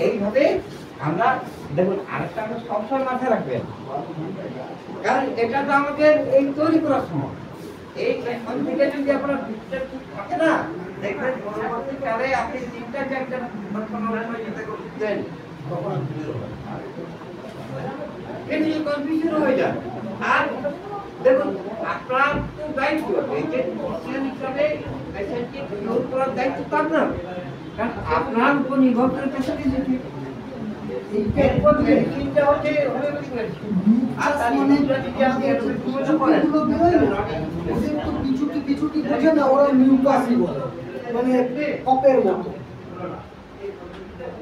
এইভাবে আমরা দেখুন আরেকটা আমরা সবসময় মাথায় রাখবেন, কারণ এটা তো আমাদের এই তৈরি করার সময় এই থেকে যদি আপনার থাকে না দেখবেন পরবর্তীকালে আপনি তিনটা চারটা করতেন তখন কনফিউশন হয়ে যায়। আর দেখুন আপনার তো দায়িত্ব এই যে ক্রিশ্চিয়ান হিসাবে পেশেন্টকে কিওর করার দায়িত্ব তো আপনার, কারণ আপনার উপর নির্ভর করে পেশেন্ট এসেছে।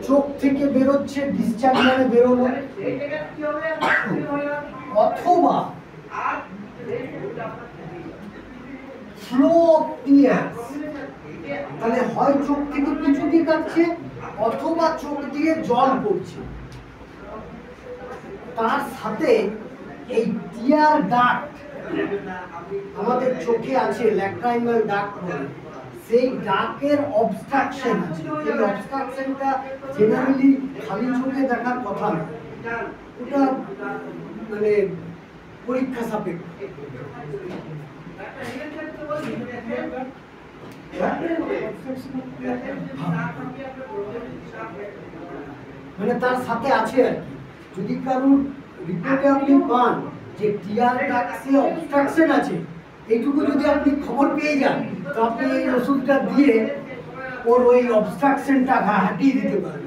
চোখ থেকে বেরোচ্ছে ডিসচার্জ মানে বেরোলো, অথবা ফ্লো অফ টিয়ার্স, মানে হয় চোখ থেকে কিছু দিয়ে কাটছে অথবা চোখ দিয়ে জল পড়ছে। তার সাথে এই টিয়ার ডাক্ট আমাদের চোখে আছে, ল্যাক্রাইমাল ডাক্ট বলে, সেই ডাকের অবস্ট্রাকশন আছে। এই অবস্ট্রাকশনটা জেনারেলি খালি চোখে দেখার কথা না, ওটা মানে পরীক্ষা সাপেক্ষ। মানে তার সাথে আছে আর কি। যদি কারোর রিপোর্টে আপনি পান যে টিয়ার ডাক্টে অবস্ট্রাকশন আছে, এইটুকু যদি আপনি খবর পেয়ে যান তো আপনি এই ওষুধটা দিয়ে ওর ওই অবস্ট্রাকশনটা হাটিয়ে দিতে পারবেন।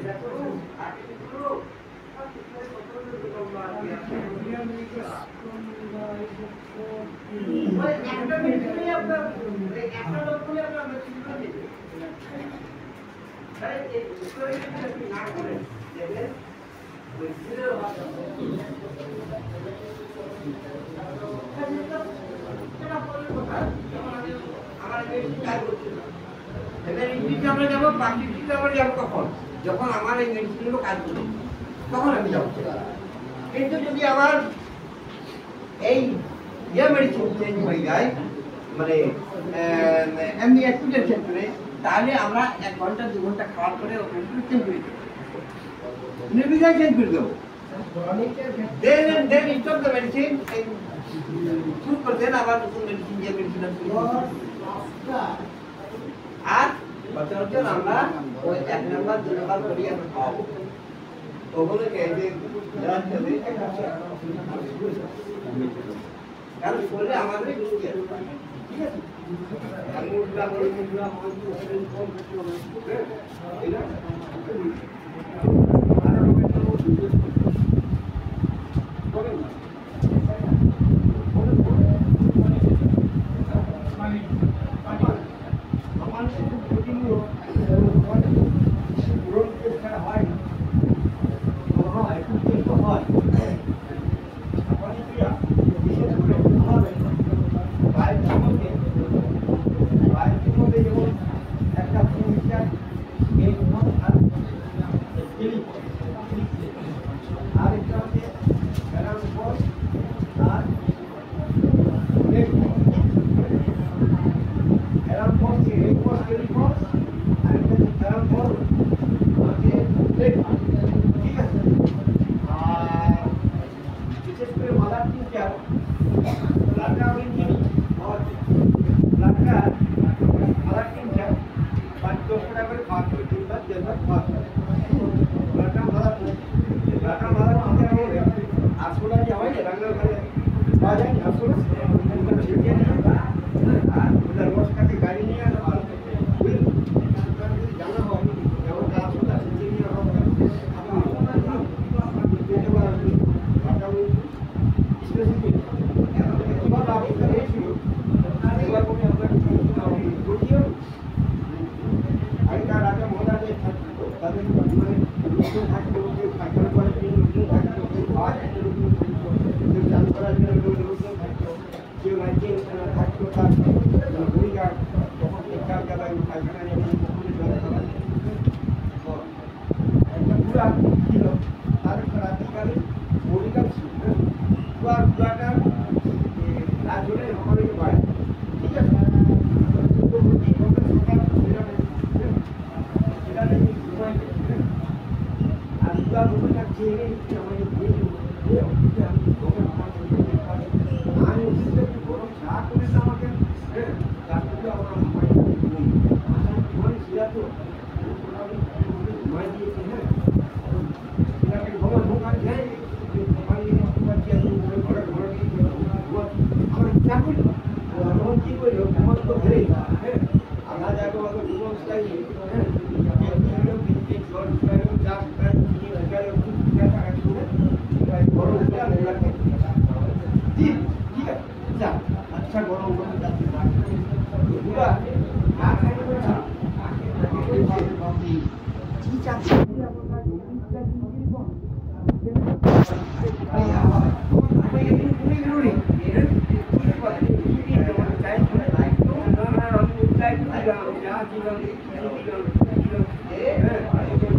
আমরা যাবো প্রাকৃতিক আমরা যাবো কখন, যখন আমার এই মেডিসিনগুলো কাজ করবে তখন আমি যাবো। কিন্তু যদি আমার এই মেডিসিন চেঞ্জ হয়ে যায় মানে এমনি অ্যাক্সিডেন্ট ক্ষেত্রে, তাহলে আমরা 1 ঘন্টা 2 ঘন্টা খাওয়ার পরে ওষুধ চেঞ্জ করে দেবো, নির্বিঘ্নে চেঞ্জ করে দেবো। দেন স্টপ দ্য মেডিসিন, শুরু করে দেন আবার নতুন মেডিসিন যে মেডিসিন আর সচরাচর আমরা ওই 1 নাম্বার 2 নাম্বার করি আমরা খাওয়াবো ওগুলোকে যে কারণ শরীরে আমাদের ঠিক আছে। ধরে আমরা যাবো আমাদের ব্যবস্থায় আচ্ছা বড়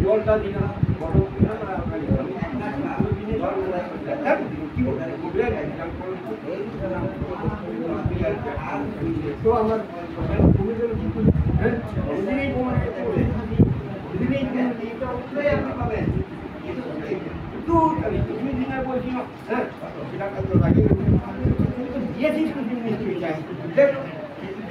জলটা দিলাম গরম তো আমার কমে গেল কিন্তু হ্যাঁ ওদিনেই কমে ওদিনেই আপনি পাবেন কিন্তু তুমি দিনে বলছি হ্যাঁ সেটা তো লাগিয়ে দিয়েছিস তুমি নিশ্চয়ই চাই না